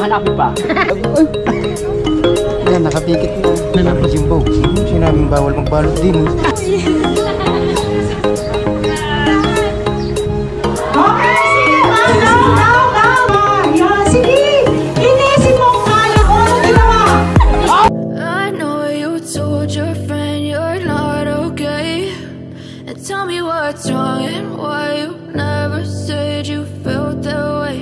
hahanapin pa. Yan, nakapikit na. Hanapos yung bow. Sinabing bawal magbalot din. Tell me what's wrong and why you never said you felt that way.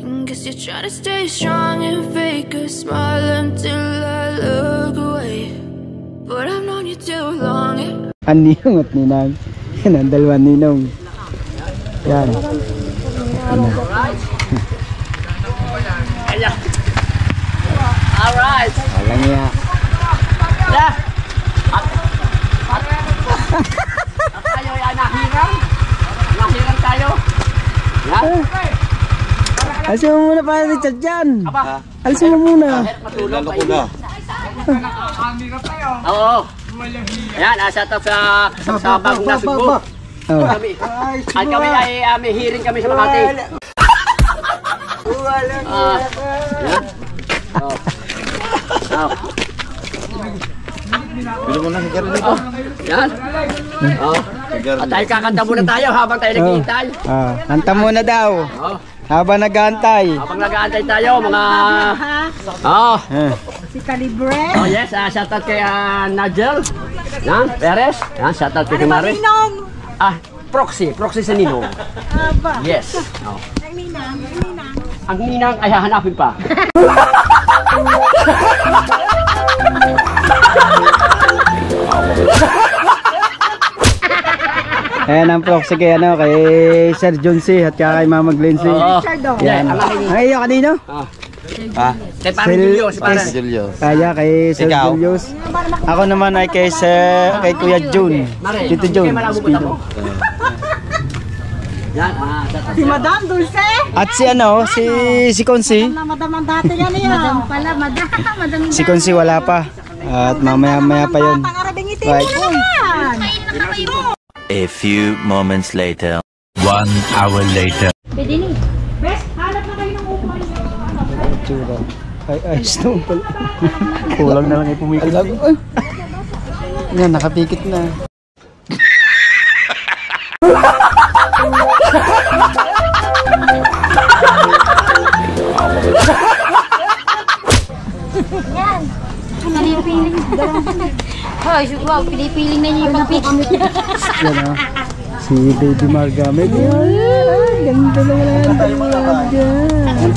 And guess you're trying to stay strong and fake a smile until I look away. But I've known you too long. Ninong at ninang. Yan ang dalawang ninong. Yan. Alright. Alam niya. Yeah. Tayo ay nahirang. Nahirang tayo. Yan. Alisin mo muna pa Richard dyan. Aba. Alisin mo muna. Lalo ko na. Oo. Ayan, shout out sa bagong nasubo. At kami ay may hearing kami sa Makati. Bilo mo na si Gary dito. Yan. At tayo kakanta muna tayo habang tayo naghihintay. Kanta muna daw. Habang nag-aantay. Habang nag-aantay tayo, mga... Si Calibre. Oh yes, shout out kay Nigel. Yan, Perez. Yan, shout out kay Maris. Proxy sa Ninong. Yes. Ang ninang. Ang ninang ay hahanapin pa. Ayan ang proxy kay kay Sir John C. at kay Mama Glenn C. Yan. Ay, yung kanino? Kay Parang Julius. Kaya kay Sir Julius. Ako naman ay kay Kuya June. Tito June. Yan, Si Madam Dulce. At si si Konsi. Madam ang dati yan yan. Madam pala, Madam. Si Konsi wala pa. At mamaya pa yun. Pangarabing itin mo naman. A few moments later. 1 hour later. Pwede ni. Bes, hanap na kayo ng upuan. Ay, stone pala. Kulang na lang ay pumikit. Yan, nakapikit na. Yan. Pinipiling. Hoy, wow, pinipiling na niyo yung pagpikit. Yan o. Si Baby Margamet. Ganda na wala ang dalawa dyan.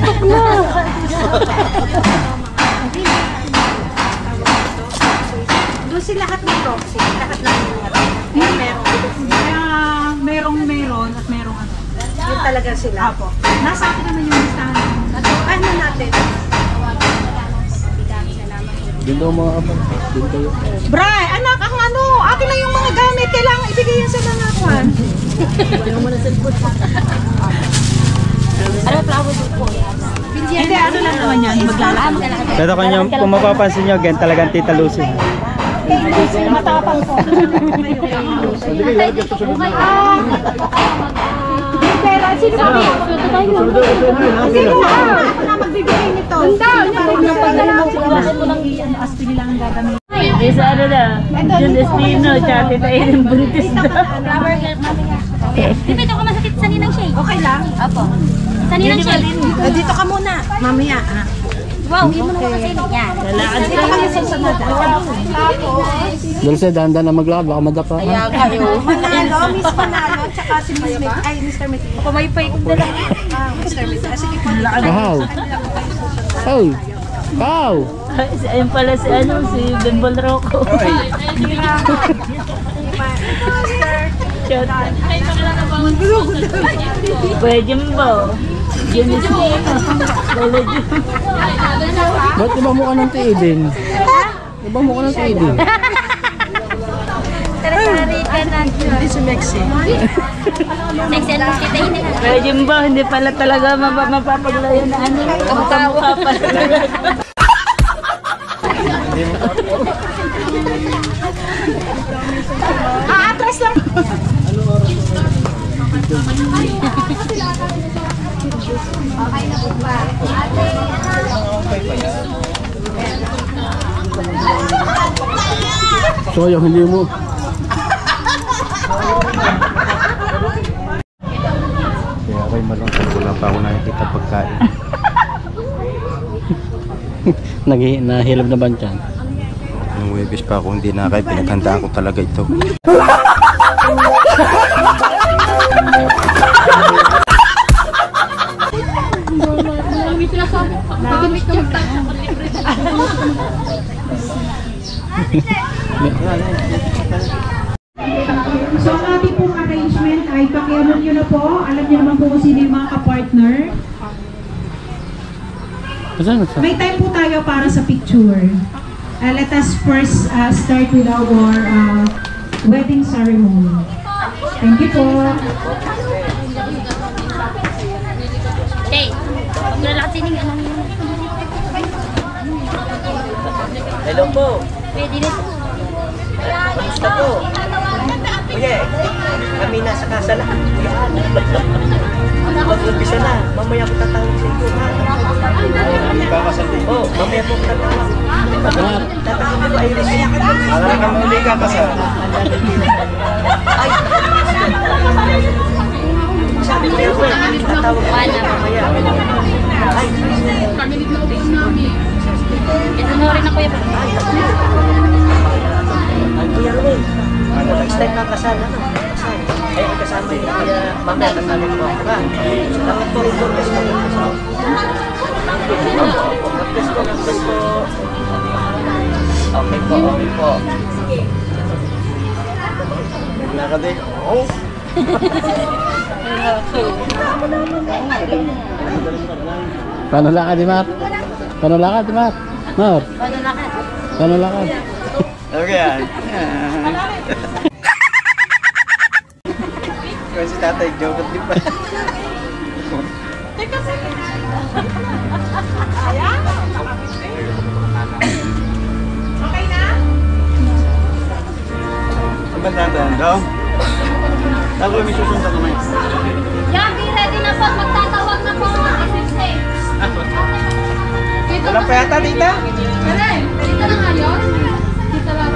Doon si lahat ng proxy. Lahat lang yung meron at merong ano. Yun talaga sila. Apo. Nasa akin naman yung listahan. Ano natin? Ganda ang mga abang. Bray, anak, ang ano, akin lang yung mga gamit. Kailangan ibigay yan sa mga kwan. Ano, flower po yan? Hindi, ano lang naman yan. Maglalakad. Pero kung mapapansin nyo, gan talagang Tita Lucy. Matapang po. Pero, sino ba? Sino na? Ako na magbibigay nito. Aspili lang ang gagamit. Isa ano na, Jun Destino, tsaka Tita Erin Buntis na. Di ba ito ka masakit sa ninang shade? Okay lang? Apo. Sa ninang shade? Dito ka muna, mamaya. Wow, hindi mo naman kasi yan. Dito kami sa sunod. Dulce, dahan-dahan na maglakad, baka madapa. Kaya kayo. Manalo, Miss Manalo, tsaka si Miss Smith. Ay, Mr. Smith. Pamaypay kong dala. Mr. Smith. Sige po. Wow. Oh. Wow. Ayun pala si Bembol Rocco. Kuya Jimbo. Jimbo. Ba't iba mo ka ng tiidin? Iba mo ka ng tiidin? Tara-tari ka na. Hindi si Mexi. Next and kita hindi. Kuya Jimbo, hindi pala talaga mapapaglayo na ano. Kamukha pala. Atras lang. Okay na po ba? Ate, ano? Sayang, hindi mo. Kaya ako'y malungkot. Wala pa ako nakikita pagkain. Nahilab na ba dyan? Nung Webes pa ako hindi nakakain, pinaghandaan ko talaga ito. So ang ating pong arrangement ay pakialam nyo na po. Alam nyo naman po kung sino yung mga kapartner. May time po tayo para sa picture. Let us first start with our wedding ceremony. Thank you po. Hey, maglalakas yung ano yun. Hello po. Pwede na. Kamusta po? Kuya, kami nasa kasa lahat. Mag-umpisa na. Mamaya ko tatawag sa iyo. Oo, mamaya po ko tatawag. Tatawag ko ay Iris. Para ka muli ka kasal. Ay! Sabi ko yan po, tatawag ko mamaya. Ay! Ito na rin ako yung Ay, Kuya Ruel. Next time na kasal, ano? Kasal. Ay, kasama yun. Kaya mamaya kasama ko ako ka. Salamat po rin po. Best po. Best po. Okay po, okay po. Wala ka din. Oo. Paano lakad di Mar? Paano lakad di Mar? Mar? Paano lakad? Okay yan. Kasi tatay, joke di pa. Okay na? Ang bandahan daw? Tapos may susunod ka naman. Yan, be ready na po. Magtatawag na po mga assistant. Wala pa yata dita? Karen, dito na ngayon? Dito lang.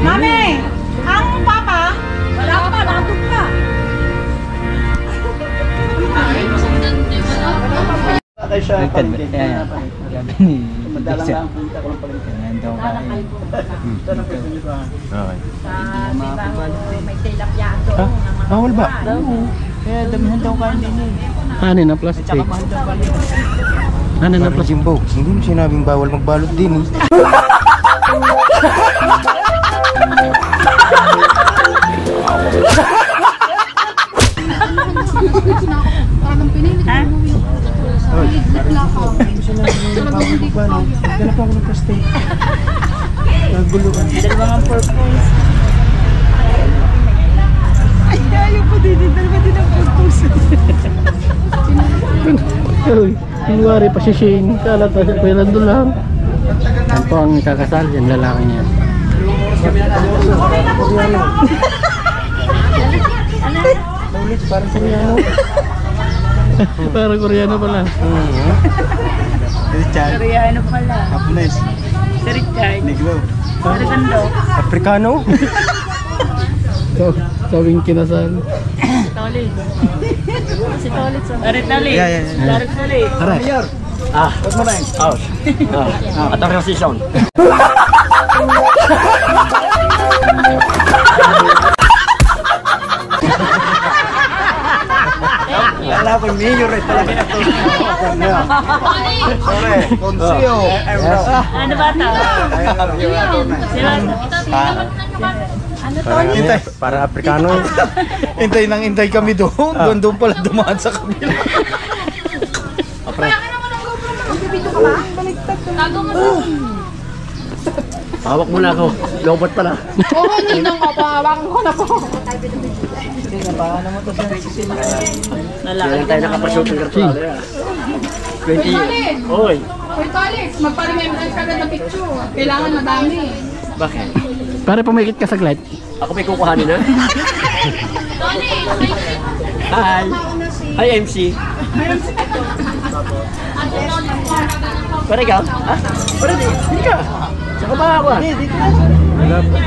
Mami! Ang papa? Wala pa, nakatog ka. Kaya siya palengke. Sabi ni Madalang lang punta ko ng palengke. Nandaw ka. Okay. May tilapia doon. Bawal ba? Kaya damihan daw kain din eh. Hanin na plastic. Hanin na plastic. Jimbo, hindi mo sinabing bawal magbalot din eh. Parang pinilit mo yung pinilit lang ako. Ganap ako ng plastic. Naguluan. Dalawang purpose. Ay, ayaw po din. Dalawa din ang purpose. Kunwari pa si Shane. Kala tayo ko yung nandun lang. Yan po ang kakasal. Yan lalaki niya. Okay na po kayo. Ulit, parang Koreano. Parang Koreano pala. Richard. Koreano pala. Hapunes. Si Richard. Negro. Marigando. Afrikano. Sawing kinasal. Tolit. Si Tolit. Tolit. Yeah. Tolit. Tara. Wag mo na yun. At ang resisyon. Wala ko mayor eh talaga na to. Sorry, Concio. Ano ba ito? Hintay. Para Afrikano. Hintay kami doon. Doon pala dumaan sa kabila. Hawak mo na ako. Lobot pala. Oo, nandun ka pa. Hawakan ko na po. Kailan tayo nakapashoot ng virtual. 20. Oy. Uy, Alex, magpa-remembrance ka na picture. Kailangan madami. Bakit? Para pumikit ka saglit. Ako may kukuhanin na. Hi. Hi, MC. Pare ka? Ha? Pare di. Hindi ka. Sa ba ako? Wala pa.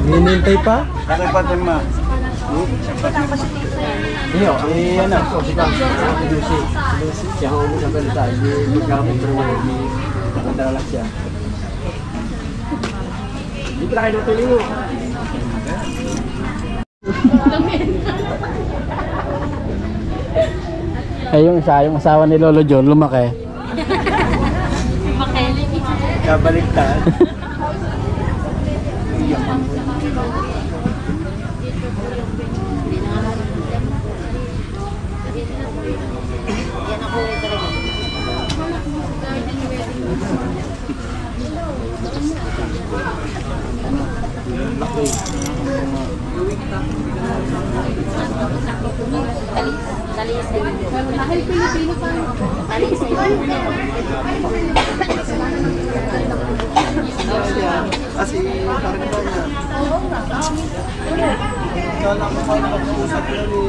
Hinintay pa? Nakipatan mo. Iyo, ano? Lucy. Siya ang umusang kalita. Hindi magkakapit pero hindi nakadala siya. Hindi pala kayo natuloy mo. Eh yung isa, yung asawa ni Lolo John, lumaki. Kabaliktad. Kasi parang ba niya? Kala mo ba nag-usap na ni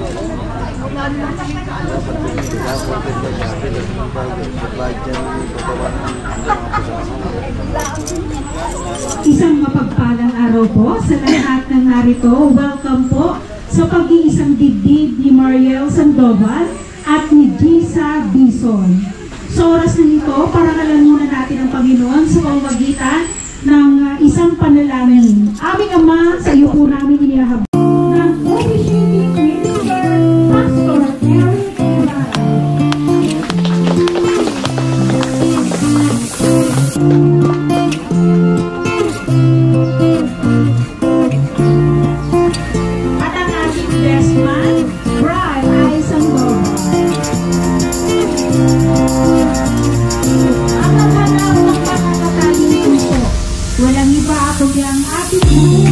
Isang mapagpalang araw po sa lahat ng narito. Welcome po sa pag-iisang dibdib ni Mariel Sandoval at ni Gisa Bison. Sa oras na ito, parangalan muna natin ang Panginoon sa pamamagitan ng isang panalangin. Aming Ama, sa iyo po namin inihahabol ng Officiating Minister, Pastor Eric Elan. At ang ating best man, Brian I. Sandoval. Ang naghanap ng pananataling puso, walang iba kundi ang ating guru,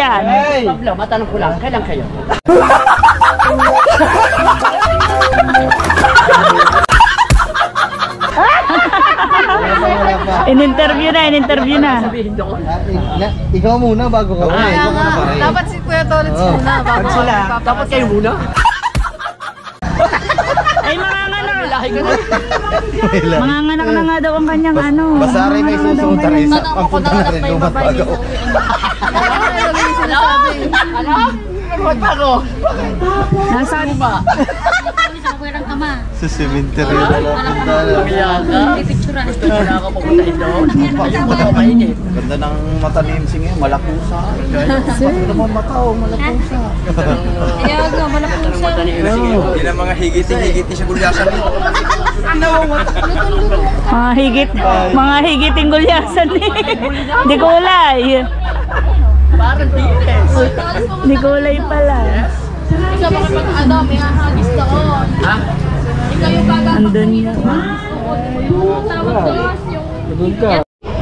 yan. Pablo, matanong ko lang, kailan kayo? In-interview na. Sabihin doon. Ikaw muna bago ka. Dapat si Kuya Torres muna. Bago sila. Dapat kayo muna. Ay, manganganak. Lahi ka na. Manganganak na nga daw ang kanyang ano. Basari may susunod Teresa. Ang punta natin lumatago. Ano? Ano pa ako? Nasaan ba? Sa cemetery na lang. Kaya ka? Wala ka papuntahin doon. Ayun mo na mainit. Ganda ng mata ni Imsing ngayon, malakusa. Ano naman mata o, malakusa. Ayaw nga, malapusa. Yun ang mga higit-higit sa gulyasan nito. mga higiting gulyasan ni. Di kulay. Parang tiles. Di kulay pala. Ikaw makipag-ano, may hahagis doon. Ha? Ikaw yung gagawin. Andun yun. Tawag doon yung...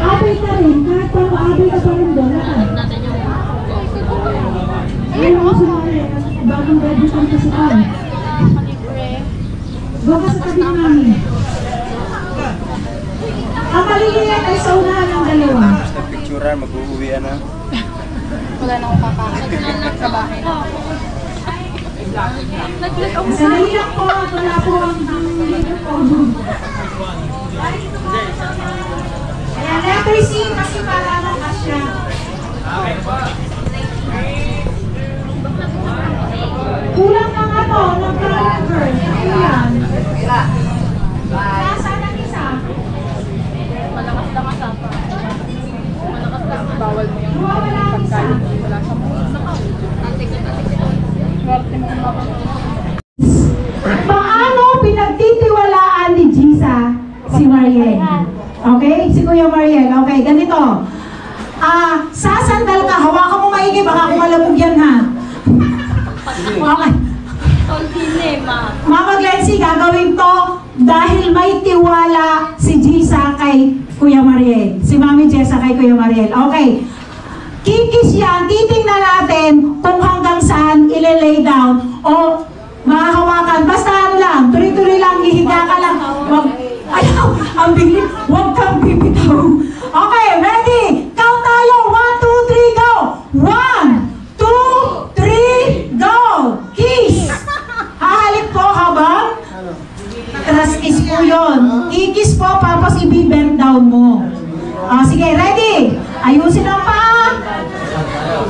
Abay ka rin, kahit pang-abay ka pa rin doon. Ayun ako sa mga bagong graduate kasi ka. Baka sa tabi namin. Ang maliliit ay sa unahan ng dalawa. Picturean, mag-uuwian na. Wala na akong kakain. Sa bahay. Sanali lang po, wala po ang Ayan, letter C kasi para lang kasya. Kulang ng ano, ng driver. Ano yan? Nasaan ang isa? Malakas lang ang sapa. Malakas lang. Bawal mo yung Wala ang isa. wala sa mga. Paano pinagtitiwalaan ni Gisa si Mariel? Okay? Si Kuya Mariel. Okay, ganito. Sasandal ka, hawakan mo maigi, baka kumalabog yan ha. Okay. Mama Glency, gagawin to dahil may tiwala si Gisa kay Kuya Mariel. Si Mami Jessa kay Kuya Mariel. Okay. Kikis yan, titingnan natin kung hanggang saan ililay down o mahahawakan. Basta ano lang, tuloy-tuloy lang, hihiga ka lang. Wag, ayaw, ang bigli, huwag kang bibitaw. Okay, ready? Count tayo. 1, 2, 3, go! 1, 2, 3, go! Kiss! Hahalik po habang kiss po yun. Kikis po, tapos i-bend down mo. Sige, ready? Ayusin ang paa.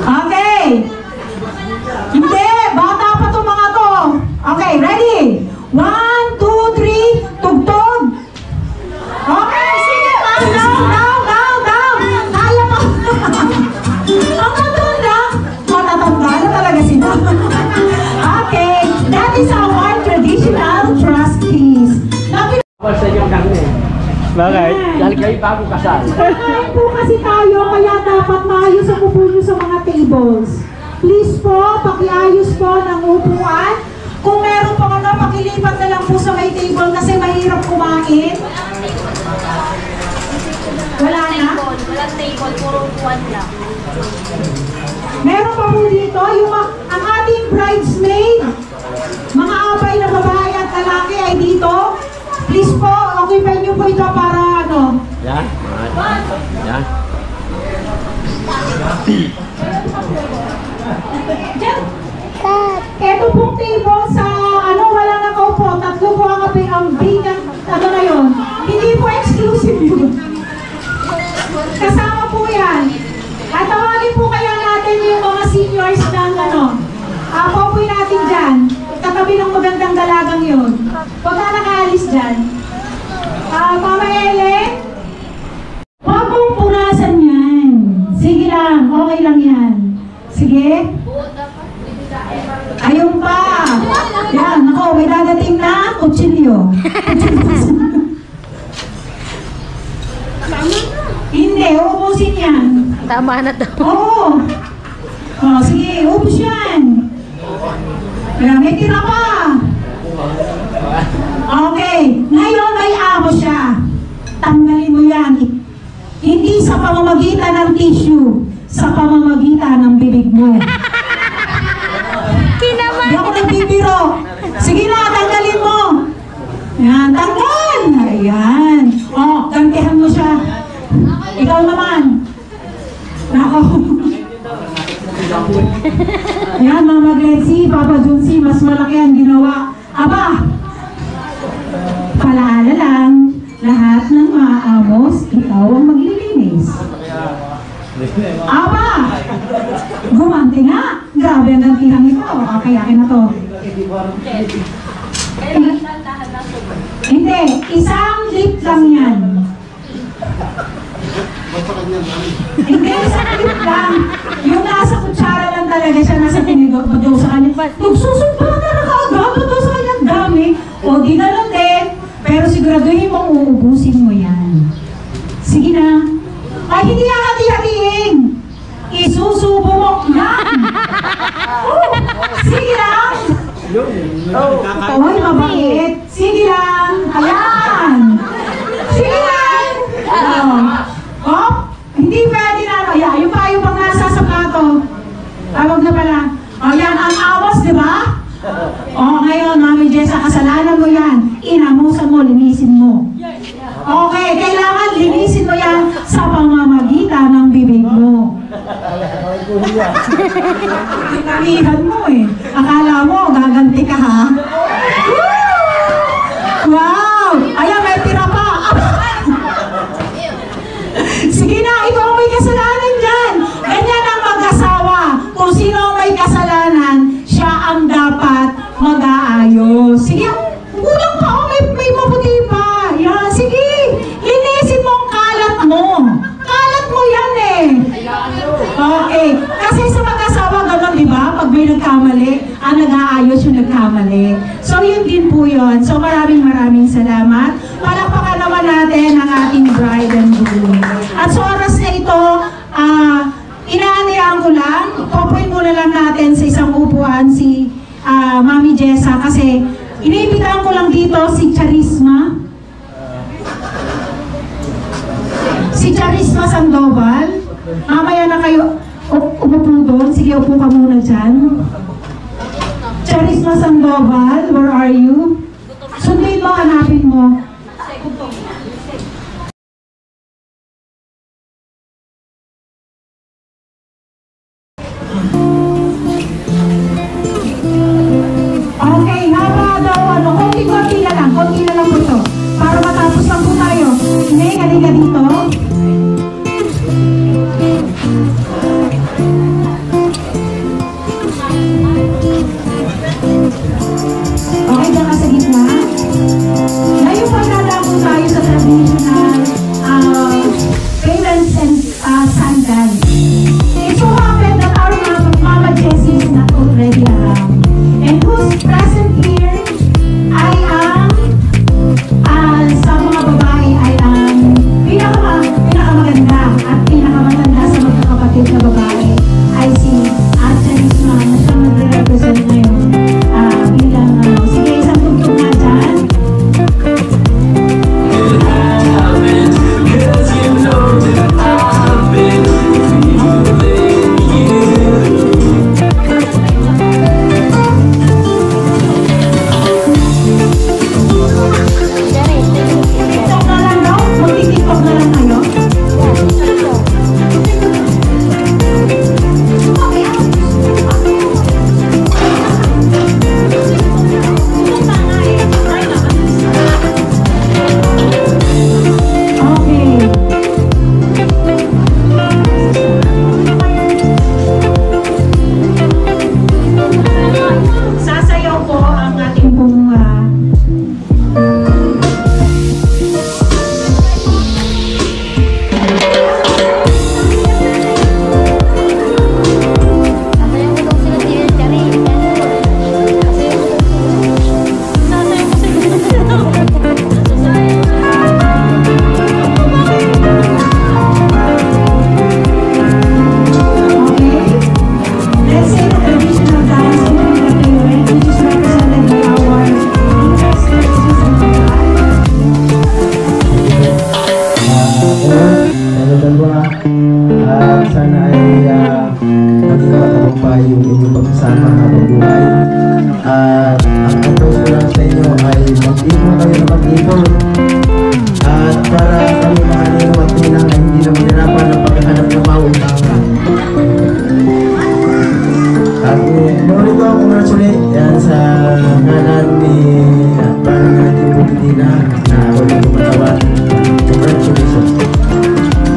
Okay. Hindi, bata pa itong mga to. Okay, ready? 1, 2, 3, tugtog. Okay, sige pa. Down. Kaya pa. Ang matanda. Matatanda na talaga sila. Okay, that is our traditional trust kiss. Wala sa inyo kami. Bakit? Dahil kayo bago kasal. Kakain po kasi tayo, kaya dapat maayos ang upo nyo sa mga tables. Please po, pakiayos po ng upuan. Kung meron pa ano, pakilipat na lang po sa may table kasi mahirap kumain. Wala na? Walang table, puro upuan lang. Meron pa po dito, ang ating bridesmaid, mga abay na babae at lalaki ay dito. Please po, occupy nyo po ito para ano. Yan. Yan. Ito pong table sa wala na kaupo. 3 po ang bigat, na yun. Hindi po exclusive yun. Kasama po yan. At tawagin po kaya natin yung mga seniors ng paupuin natin dyan. Katabi ng magandang dalagang yun. Huwag na nakaalis dyan. Mama Ellen, huwag mong punasan yan. Sige lang, okay lang yan. Sige. Ayun pa. Yan, ako, may dadating na kutsilyo. Hindi, ubusin yan. Tama na to. Oo. Sige, ubus yan. Kaya may tira pa. Okay, ngayon may amo siya. Tanggalin mo yan. Hindi sa pamamagitan ng tissue. sa pamamagitan ng bibig mo. Hindi ako nagbibiro. Sige na, tanggalin mo. Yan, tanggal. Ayan. O, gantihan mo siya. Ikaw naman. Nako. Ayan, Mama Glency, Papa Junsi, mas malaki ang ginawa. Aba, palaala lang, lahat ng maaamos, ikaw ang maglilinis. Aba, gumanti nga. Grabe ang gantihan ito. Kakayakin na to. Hindi, isang lip lang yan. Hindi, isang lip lang. Yung nasa kutsara lang talaga siya, nasa tinigod pa daw sa kanya. Nagsusunod na nakakaagad daw sa kanya, dami. O di na lang din. Pero siguraduhin mong uubusin mo yan. Sige na. Ay, hindi hati-hatiin. Isusubo mo lang. Sige lang. Ay, mabait. Sige lang. Ayan. Sige lang. Oh, hindi pwede na. Ayan, yung pang nasa sapato. Tawag na pala. Ayan, ang awas, di ba? Ngayon, Mami Jessa, kasalanan mo yan. Inamusan mo, linisin mo. Okay, kailangan linisin mo yan sa pamamagitan ng bibig mo. Kamihan mo eh. Akala mo, gaganti ka ha? Wow! Ayan, may tira pa. Sige na, ikaw may kasalanan dyan. Ganyan ang mag-asawa. Kung sino may kasalanan, siya ang dapat mag-aayos. Sige, kulang pa ako, may mabuti pa. Yan, sige. Linisin mo ang kalat mo. Kalat mo yan eh. Okay. Kasi sa mag-asawa gano'n, di ba? Pag may nagkamali, ang nag-aayos yung nagkamali. So, yun din po yun. So, maraming salamat. Palakpakan naman natin ang ating bride and groom. At sa oras na ito, inaanayaan ko lang, pupuin muna lang natin sa isang upuan si Mami Jessa kasi iniimbitahan ko lang dito si Charisma. Si Charisma Sandoval. Mamaya na kayo umupo doon. Sige, upo ka muna dyan. Charisma Sandoval, where are you? Sunduin mo, hanapin mo. Okay, haba daw, konti na lang po ito. Para matapos lang po tayo. Hindi, halika dito. Okay, dyan ka sa gitna. Yan, na ako na gumatawan. Congratulations.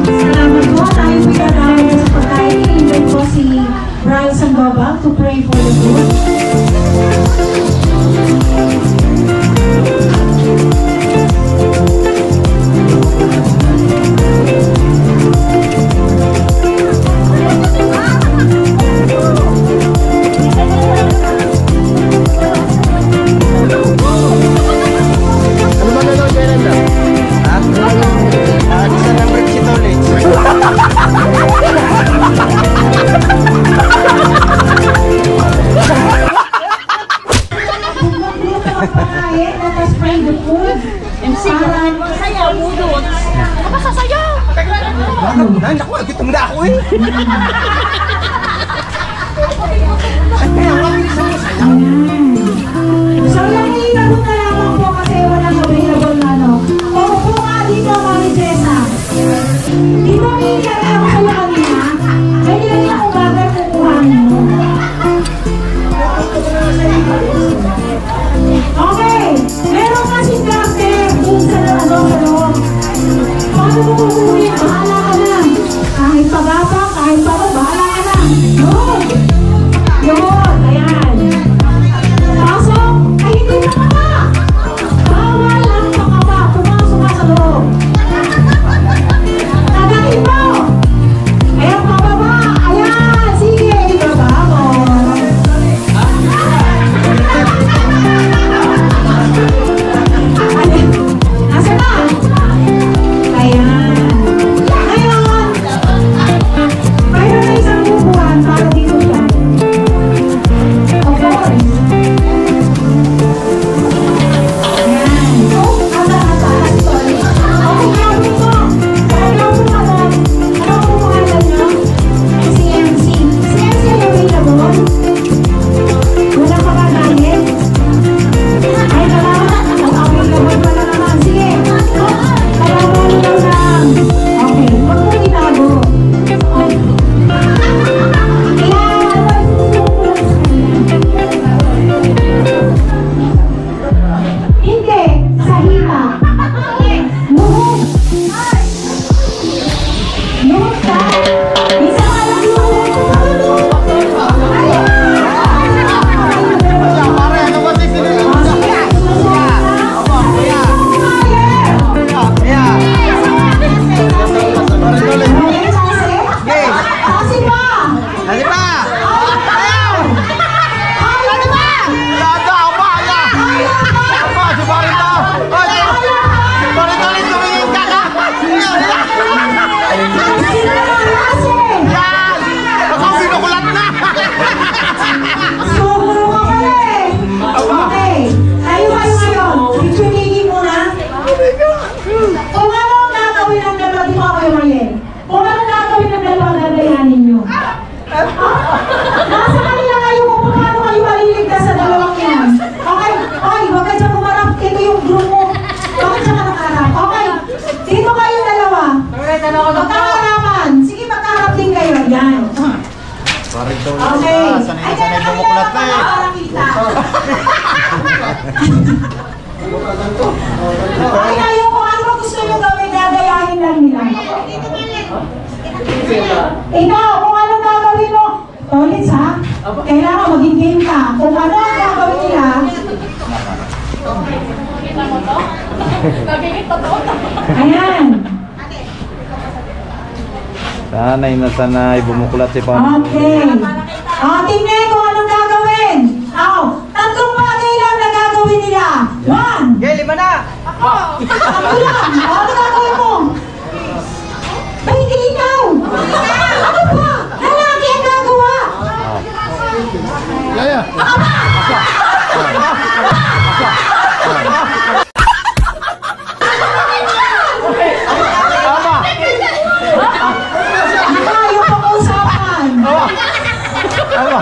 Salamat po. Tayo po yung sa pagkain. I-invite po si Brian Sandoval to pray for the food. So lang iinabot na lamang po kasi walang available na ano. Opo nga dito, Mami Jessa. Dito iinabot ako sa kanina. Ganyan lang kung bagay kukuhanin mo. Okay, meron kasi doctor dun sa loob. Paano mo kukuhin? Bahala ka na. Kahit pagapang, kahit pagapang, bahala ka na. Yun! Yun! Ayan! Pasok! Ay, hindi na ka! Bawal ang pakaba! Pumasok ka sa loob! Tagakin mo! Ayan, pababa! Ayan! Sige! Ibaba mo! Ayan! Nasa na? Ayan! Ngayon! Mayroon na isang bubuhan para dito siya. Of course. Ayan. Oh, ata-ata. Sorry. Okay, gawin mo. Ano po pangalan nyo? Si MC. Si MC ay available? Wala pa ba galit? Ay, salamat. Available pala naman. Sige. Tawagan mo lang. Okay. Huwag mo itago. Hindi, sa hita. Luhog. Luhog ka. Isa ka lang luhog. Kasi pa. Nasa kanila kayo kung paano kayo maliligtas sa dalawang yan. Okay? Okay, wag ka dyan kumarap. Ito yung group mo. Bakit siya ka nakaharap? Okay. Dito kayo dalawa. Magkakarapan. Sige, magkaharap din kayo. Yan. Okay. Ay, kaya bumuklat na eh. Okay, kayo kung ano gusto nyo gawin, gagayahin lang nila. Ikaw, kung anong gagawin mo, Tolits ha, kailangan maging game ka. Kung ano ang gagawin nila, ayan. Sanay bumuklat si Pam. Okay. Tingnan kung anong gagawin. Tatlong bagay lang na gagawin nila. 1. Okay, 5 na. Tatlo lang. Ano gagawin mo? Ay, hindi ikaw. Ano ba? Lalaki ang gagawa. Yaya. Ayaw pag-usapan. Ano?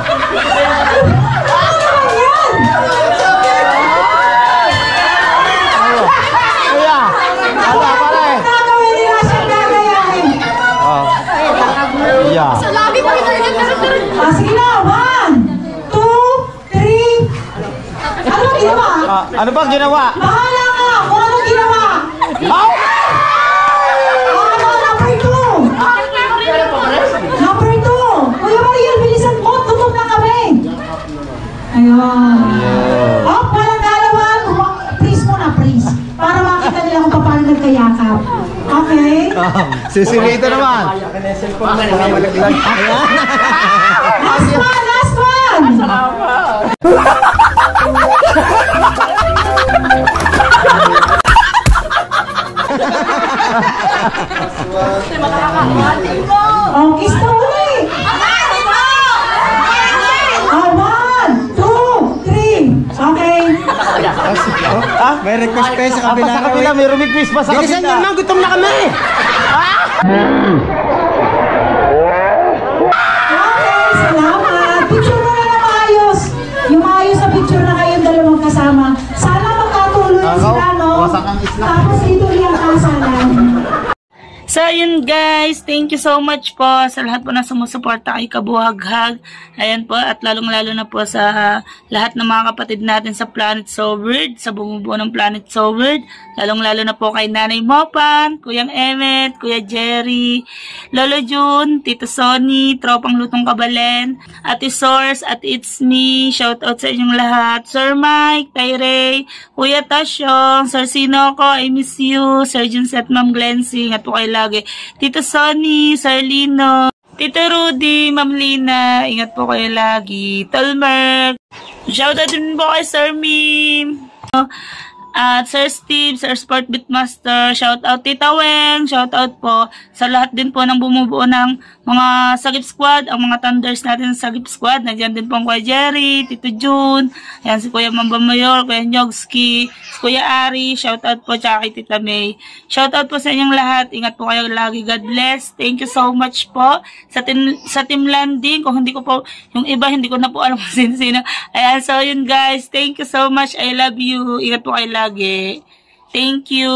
Sige na, 1, 2, 3. Ano ba ginawa? Ano bang ginawa? Bahala ka! Kung ano Number 2. Number 2. Kuya Mariel, bilisan mo. Tutok na kami. Ayun. Oh, walang galawan. Freeze muna, freeze. Para makita nila kung paano nagkayakap. Okay? Sisilito naman. Last one, last one. Oh, kiss na uli. 1, 2, 3. Okay. May request pa sa kabila. Sa kabila, may request pa sa kabila. Bilisan nyo naman, gutom na kami. Okay, salamat. Picture mo na maayos. Yung maayos na picture na kayong dalawang kasama. Sana magkatuloy sila, no? Tapos ito yung kasalan. So, yun guys, thank you so much po sa lahat po na sumusuporta kay Kabuhaghag. Ayan po, at lalong-lalo na po sa lahat ng mga kapatid natin sa Planet So Weird, sa bumubuo ng Planet So Weird. Lalong-lalo na po kay Nanay Mopan, Kuyang Emmet, Kuya Jerry, Lolo June, Tito Sonny, Tropang Lutong Kabalen, Ate Source, at It's Me. Shout out sa inyong lahat. Sir Mike, Tyrey, Kuya Tasyong, Sir Sinoco, I miss you, Sir Junset, Ma'am Glensing, at po kayo lagi. Tito Sonny, Sir Lino, Tito Rudy, Ma'am Lina, ingat po kayo lagi. Tolmerk, shoutout din po kay Sir Mim, at Sir Steve, Sir Sport Beatmaster, shoutout Tita Weng, shoutout po sa lahat din po ng bumubuo ng mga Sagip Squad, ang mga Thunders natin sa Sagip Squad. Nandiyan din po ang Kuya Jerry, Tito June, ayan si Kuya Mamba Mayor, Kuya Nyogski, si Kuya Ari, shoutout po tsaka kay Tita May. Shoutout po sa inyong lahat, ingat po kayo lagi, God bless. Thank you so much po sa team landing. Kung hindi ko po, yung iba hindi ko na po alam kung sino-sino. Ayan, so yun guys, thank you so much, I love you, ingat po kayo lagi. Thank you.